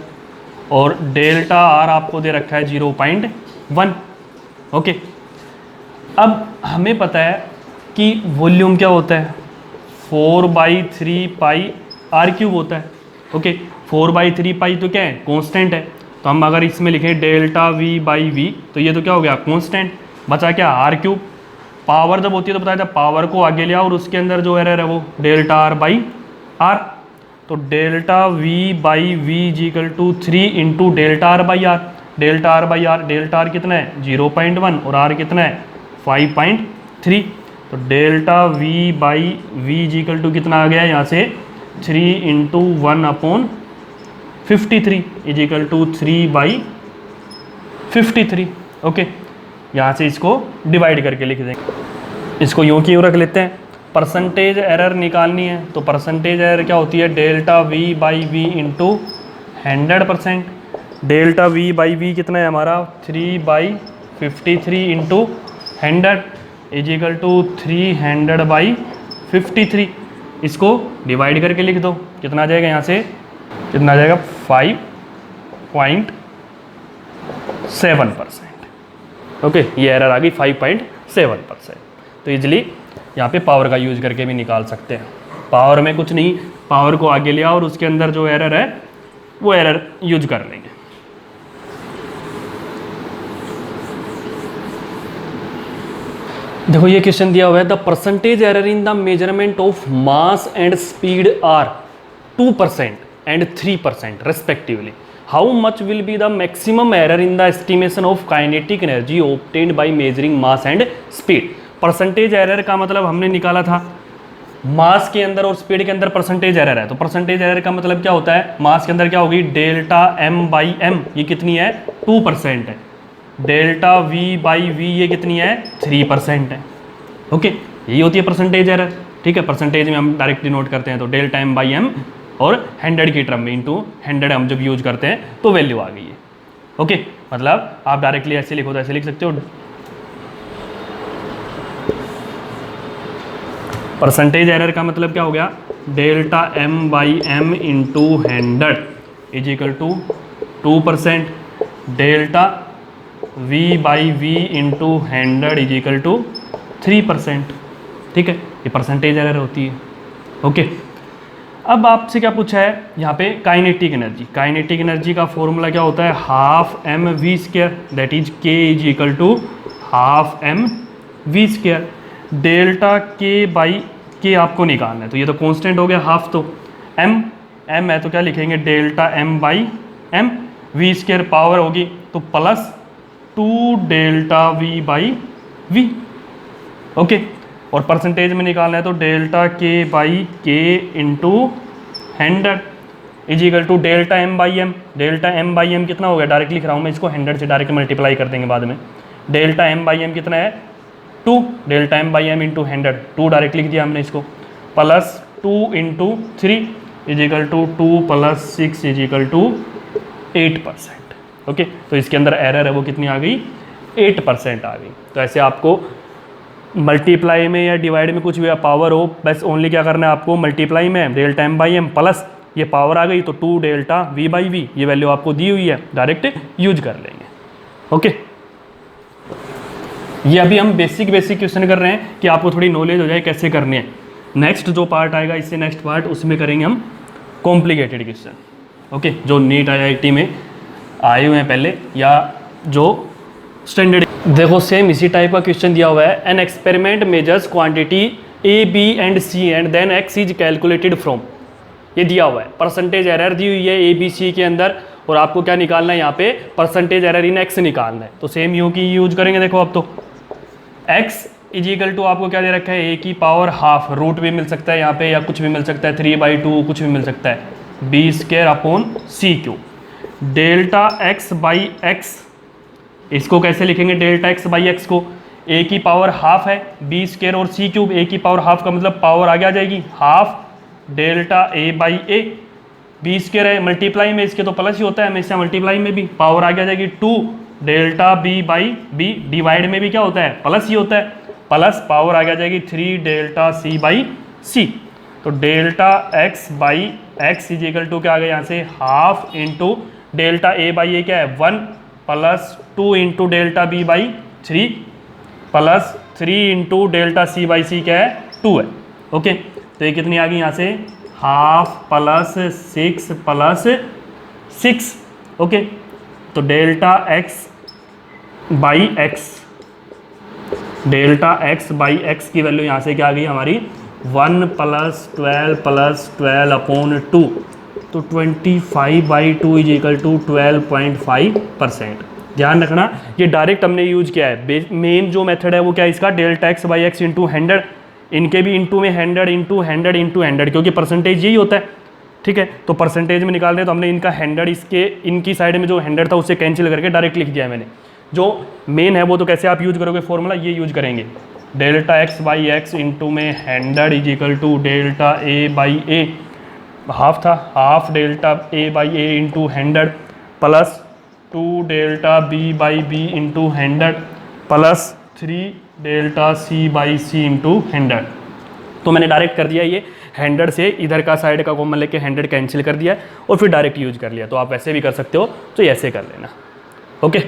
और डेल्टा आर आपको दे रखा है 0.1। ओके, अब हमें पता है कि वॉल्यूम क्या होता है, 4/3 पाई आर क्यूब होता है। ओके, 4/3 पाई तो क्या है, कांस्टेंट है। तो हम अगर इसमें लिखें डेल्टा वी बाई वी, तो ये तो क्या हो गया, कांस्टेंट। बचा क्या, आर क्यूब। पावर जब होती है तो बताया था पावर को आगे लिया और उसके अंदर जो एरर है वो डेल्टा आर बाई आर। तो delta V by V equal to 3 into delta R by R. Delta R by R, delta R कितना है 0.1 और आर कितना है 5.3। तो delta V by V equal to कितना आ गया यहाँ से 3 into 1/53 is equal to 3/53। Okay, यहाँ से इसको डिवाइड करके लिख देंगे। इसको यूँ की यूँ रख लेते हैं। परसेंटेज एरर निकालनी है तो परसेंटेज एरर क्या होती है, delta V by V into 100%। Delta V by V कितना है हमारा 3/53 इंटू 100 इज इक्वल टू 300/53। इसको डिवाइड करके लिख दो, कितना आ जाएगा यहाँ से, कितना आ जाएगा 5.7%। ओके, ये एरर आ गई 5.7%। तो इजीली यहाँ पे पावर का यूज करके भी निकाल सकते हैं। पावर में कुछ नहीं, पावर को आगे लिया और उसके अंदर जो एरर है वो एरर यूज कर लेंगे। देखो ये क्वेश्चन दिया हुआ है, the percentage error in the measurement of mass and speed are 2% and 3% respectively. How much will be the maximum error in the estimation of kinetic energy obtained by measuring mass and speed. Percentage error का मतलब हमने निकाला था मास के अंदर और speed के अंदर परसेंटेज एरर है। तो परसेंटेज एरर का मतलब क्या होता है, मास के अंदर क्या होगी डेल्टा एम बाई एम, ये कितनी है 2% है। डेल्टा वी बाई वी ये कितनी है 3% है। ओके, यही होती है परसेंटेज एरर। ठीक है, परसेंटेज में हम डायरेक्टली नोट करते हैं तो डेल्टा एम बाई एम और 100 की टर्म में इंटू 100 हम जब यूज करते हैं तो वैल्यू आ गई है। ओके, मतलब आप डायरेक्टली ऐसे लिखो तो ऐसे लिख सकते हो, परसेंटेज एरर का मतलब क्या हो गया delta M by M into 100 is equal to 2%। Delta V by V into 100 is equal to 3%। ठीक है, ये परसेंटेज एरर होती है। ओके, अब आपसे क्या पूछा है यहाँ पे काइनेटिक एनर्जी। काइनेटिक एनर्जी का फॉर्मूला क्या होता है, half M V square, that is K is equal to half M V square. Delta K by K आपको निकालना है, तो ये तो कांस्टेंट हो गया हाफ, तो एम है तो क्या लिखेंगे delta M by M, V square power होगी तो plus 2 delta V by V. Okay, और परसेंटेज में निकालना है तो delta K by K into 100 is equal to delta M by M. Delta M by M कितना हो गया, डायरेक्ट लिख रहा हूँ मैं इसको, 100 से डायरेक्ट मल्टीप्लाई कर देंगे बाद में। डेल्टा एम बाई एम कितना है 2, delta M by M into 100, 2 direct लिख दिया हमने इसको, plus 2 into 3 is equal to 2 plus 6 is equal to 8%। Okay, तो इसके अंदर एरर है वो कितनी आ गई 8% आ गई। तो ऐसे आपको मल्टीप्लाई में या डिवाइड में कुछ भी पावर हो, बस ओनली क्या करना है आपको, मल्टीप्लाई में delta M by M plus ये पावर आ गई तो 2 डेल्टा वी बाई वी, ये वैल्यू आपको दी हुई है, डायरेक्ट यूज कर लेंगे। ओके, ये अभी हम बेसिक क्वेश्चन कर रहे हैं कि आपको थोड़ी नॉलेज हो जाए कैसे करने हैं। नेक्स्ट जो पार्ट आएगा इससे नेक्स्ट पार्ट, उसमें करेंगे हम कॉम्प्लिकेटेड क्वेश्चन। ओके, जो नीट IIT में आए हुए हैं पहले या जो स्टैंडर्ड। देखो सेम इसी टाइप का क्वेश्चन दिया हुआ है, an experiment measures quantity A, B and C and then X is calculated from. ये दिया हुआ है, परसेंटेज एरर दी हुई है A, B, C के अंदर और आपको क्या निकालना है यहाँ पे परसेंटेज एरर इन X निकालना है। तो सेम यू की यूज करेंगे। देखो अब तो X इज इक्वल टू आपको क्या दे रखा है A की पावर हाफ, रूट भी मिल सकता है यहाँ पे या कुछ भी मिल सकता है, 3/2 कुछ भी मिल सकता है, B square upon C cube. Delta x by X, इसको कैसे लिखेंगे डेल्टा एक्स बाई एक्स को, ए की पावर हाफ है बी स्क्वायर और सी क्यूब, ए की पावर हाफ का मतलब पावर आगे आ जाएगी half delta A by A, B square है मल्टीप्लाई में इसके तो प्लस ही होता है हमेशा, मल्टीप्लाई में भी पावर आगे आ जाएगी 2 delta B by B, divide में भी क्या होता है प्लस ही होता है, प्लस पावर आगे आ जाएगी 3 डेल्टा सी बाई सी। तो delta x by x is equal to क्या आ गया यहाँ से half into delta A by A क्या है 1 plus 2 into delta B by 3 plus 3 into delta C by C क्या है 2 है। ओके, तो ये कितनी आ गई यहाँ से हाफ प्लस 6 प्लस 6। ओके, तो delta x by x, delta x by x की वैल्यू यहाँ से क्या आ गई हमारी 1 प्लस 12 अपॉन 2, तो 25/2 इज इक्वल टू 12.5%। ध्यान रखना ये डायरेक्ट हमने यूज किया है, मेन जो मेथड है वो क्या है इसका delta x by x into 100, इनके भी इंटू में 100 इंटू 100 इंटू 100, क्योंकि परसेंटेज यही होता है। ठीक है, तो परसेंटेज में निकाल रहे हैं तो हमने इनका 100 इसके इनकी साइड में जो 100 था उससे कैंसिल करके डायरेक्ट लिख दिया है मैंने। जो मेन है वो तो कैसे आप यूज करोगे फॉर्मूला, ये यूज करेंगे delta x by x into में 100 is equal to delta A by A, half था half delta A by A into 100 plus 2 delta B by B into 100 plus 3 delta C by C into 100। तो मैंने direct कर दिया ये 100 से इधर का साइड का कॉमन लेके 100 कैंसिल कर दिया और फिर डायरेक्ट यूज कर लिया। तो आप वैसे भी कर सकते हो, तो ऐसे कर लेना। ओके,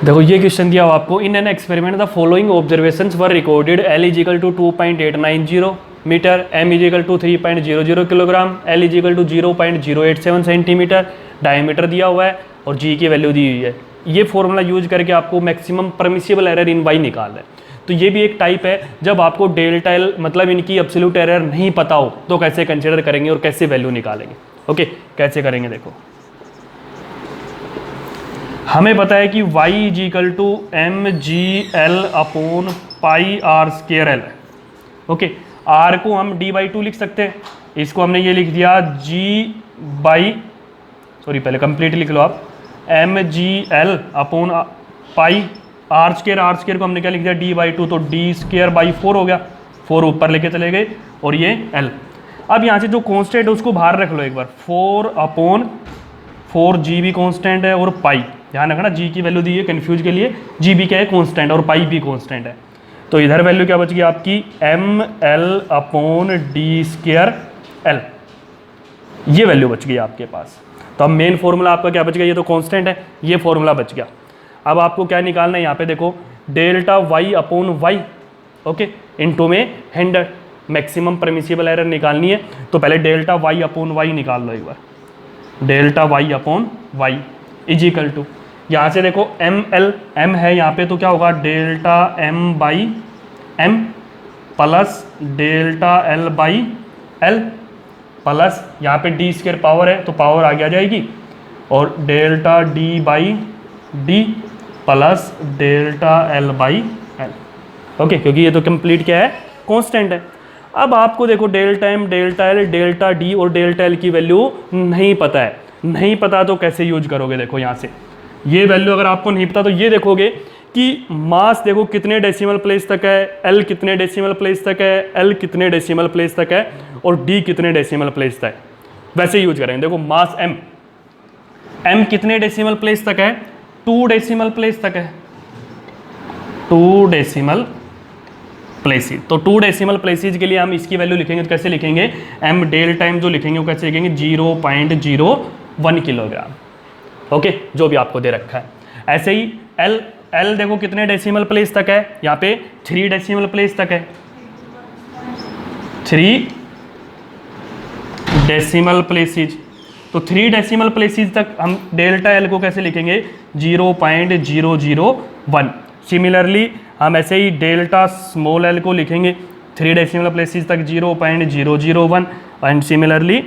देखो ये क्वेश्चन दिया हुआ आपको, in an experiment the following observations were recorded, L is equal to 2.890 metre, M is equal to 3.00 kilogram, L is equal to 0.087 centimetre, diameter दिया हुआ है और जी की वैल्यू दी हुई है। ये फॉर्मूला यूज करके आपको maximum permissible error in Y निकालना है। तो ये भी एक टाइप है, जब आपको डेल्टा एल मतलब इनकी एब्सोल्यूट एरर नहीं पता हो तो कैसे कंसिडर करेंगे और कैसे वैल्यू निकालेंगे। ओके, कैसे करेंगे देखो, हमें पता है कि y is equal to M G L upon pi R square L. Okay, r को हम d/2 लिख सकते हैं, इसको हमने ये लिख दिया पहले कंप्लीट लिख लो आप, M G L upon pi R square को हमने क्या लिख दिया d/2, तो d स्क्र बाई 4 हो गया, 4 ऊपर लेके चले गए और ये l। अब यहाँ से जो कॉन्स्टेंट है उसको बाहर रख लो एक बार, 4/4 जी भी कॉन्स्टेंट है और पाई, ध्यान रखना जी की वैल्यू दी है कंफ्यूज के लिए, जी भी क्या है कॉन्स्टेंट और पाई भी कॉन्स्टेंट है। तो इधर वैल्यू क्या बच गई आपकी M L upon D square L, ये वैल्यू बच गई आपके पास। तो अब मेन फॉर्मूला आपका क्या बच गया, ये तो कांस्टेंट है, ये फॉर्मूला बच गया। अब आपको क्या निकालना है यहाँ पे देखो, delta Y upon Y, okay, into में 100, मैक्सिमम परमिसिबल एरर निकालनी है। तो पहले डेल्टा वाई अपॉन वाई निकाल लो एक बार, delta Y upon y is equal to, यहाँ से देखो एम एल, एम है यहाँ पे तो क्या होगा delta M by M plus delta L by L plus यहाँ पे डी स्क्वायर पावर है तो पावर आगे आ जाएगी और delta D by D plus delta L by L. Okay, क्योंकि ये तो कंप्लीट क्या है कांस्टेंट है। अब आपको देखो delta M, delta L, delta D और डेल्टा एल की वैल्यू नहीं पता है, नहीं पता तो कैसे यूज करोगे, देखो यहाँ से ये वैल्यू अगर आपको नहीं पता तो ये देखोगे कि मास देखो कितने डेसिमल प्लेस तक है, एल कितने डेसिमल प्लेस तक है, एल कितने डेसिमल प्लेस तक है और डी कितने डेसिमल प्लेस तक है, वैसे यूज करेंगे। देखो मास एम, एम कितने डेसिमल प्लेस तक है, 2 डेसिमल प्लेस तक है, 2 डेसिमल प्लेसेस। तो 2 डेसिमल प्लेसेस के लिए हम इसकी वैल्यू लिखेंगे तो कैसे लिखेंगे, एम डेल्टा एम जो लिखेंगे वो कैसे लिखेंगे 0.01 किलोग्राम। ओके, जो भी आपको दे रखा है। ऐसे ही एल, एल देखो कितने डेसिमल प्लेस तक है, यहाँ पे 3 डेसिमल प्लेस तक है, 3 डेसिमल प्लेसेस। तो 3 डेसिमल प्लेसेस तक हम डेल्टा एल को कैसे लिखेंगे 0.001। सिमिलरली हम ऐसे ही डेल्टा स्मॉल एल को लिखेंगे 3 डेसिमल प्लेसेस तक 0.001 and similarly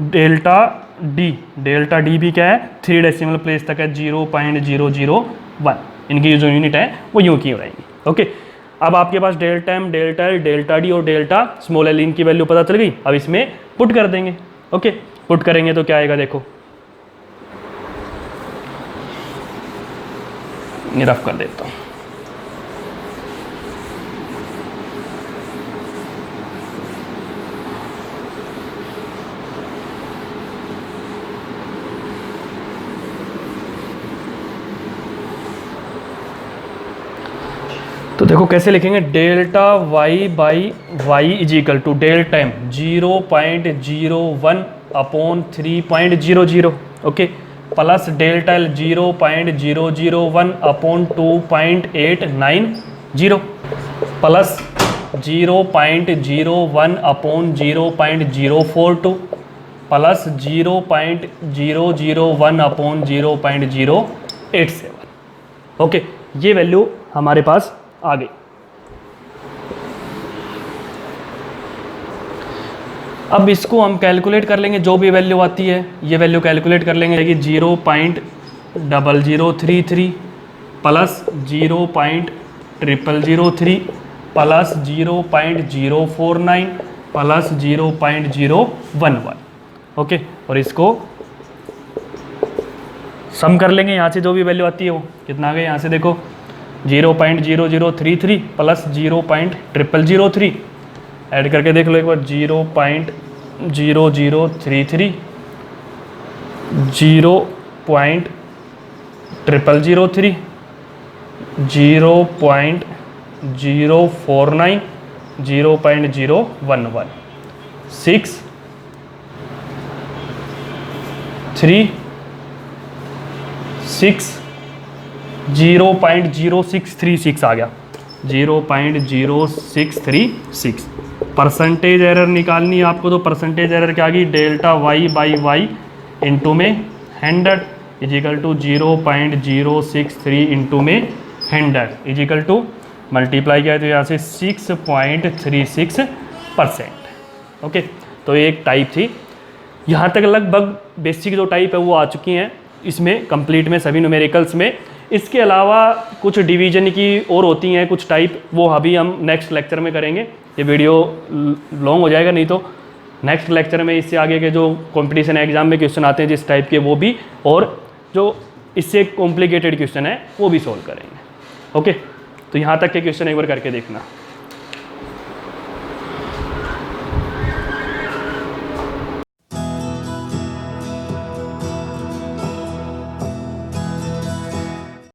delta D, delta D भी क्या है 3 डेसिमल प्लेस तक है 0.001, इनकी जो यूनिट है वो यूँ की हो रहेंगी। ओके, अब आपके पास delta M, delta L, delta D और डेल्टा स्मॉल एल इनकी वैल्यू पता चल गई। अब इसमें पुट कर देंगे। ओके, पुट करेंगे तो क्या आएगा देखो, रफ कर देता हूँ। तो देखो कैसे लिखेंगे, delta Y by Y is equal to delta M 0.01 upon 3.00, okay, plus delta L 0.001 upon 2.890 plus 0.01 upon 0.042 plus 0.001 upon 0.087। Okay, ये वैल्यू हमारे पास आ गई। अब इसको हम कैलकुलेट कर लेंगे, जो भी वैल्यू आती है ये वैल्यू कैलकुलेट कर लेंगे कि 0.0033 प्लस 0.0003 प्लस 0.049 प्लस 0.011। ओके, और इसको सम कर लेंगे, यहाँ से जो भी वैल्यू आती है वो कितना आ गया, यहाँ से देखो 0.0033 प्लस 0.003 ऐड करके देख लो एक बार, 0.0033 0.003 0.049 0.011 6 3 6 0.0636 आ गया, 0.0636। परसेंटेज एरर निकालनी है आपको, तो परसेंटेज एरर क्या आ गई, delta Y by Y into में 100 इजिकल टू 0.063 इंटू में 100 इजिकल टू मल्टीप्लाई किया तो यहाँ से 6.36%। ओके, तो एक टाइप थी। यहाँ तक लगभग बेसिक जो टाइप है वो आ चुकी हैं इसमें कंप्लीट में सभी न्यूमेरिकल्स में। इसके अलावा कुछ डिवीजन की और होती हैं कुछ टाइप, वो अभी हम नेक्स्ट लेक्चर में करेंगे। ये वीडियो लॉन्ग हो जाएगा, नहीं तो नेक्स्ट लेक्चर में इससे आगे के जो कंपटीशन एग्जाम में क्वेश्चन आते हैं जिस टाइप के वो भी, और जो इससे कॉम्प्लिकेटेड क्वेश्चन है वो भी सॉल्व करेंगे। ओके, तो यहाँ तक के क्वेश्चन एक बार करके देखना।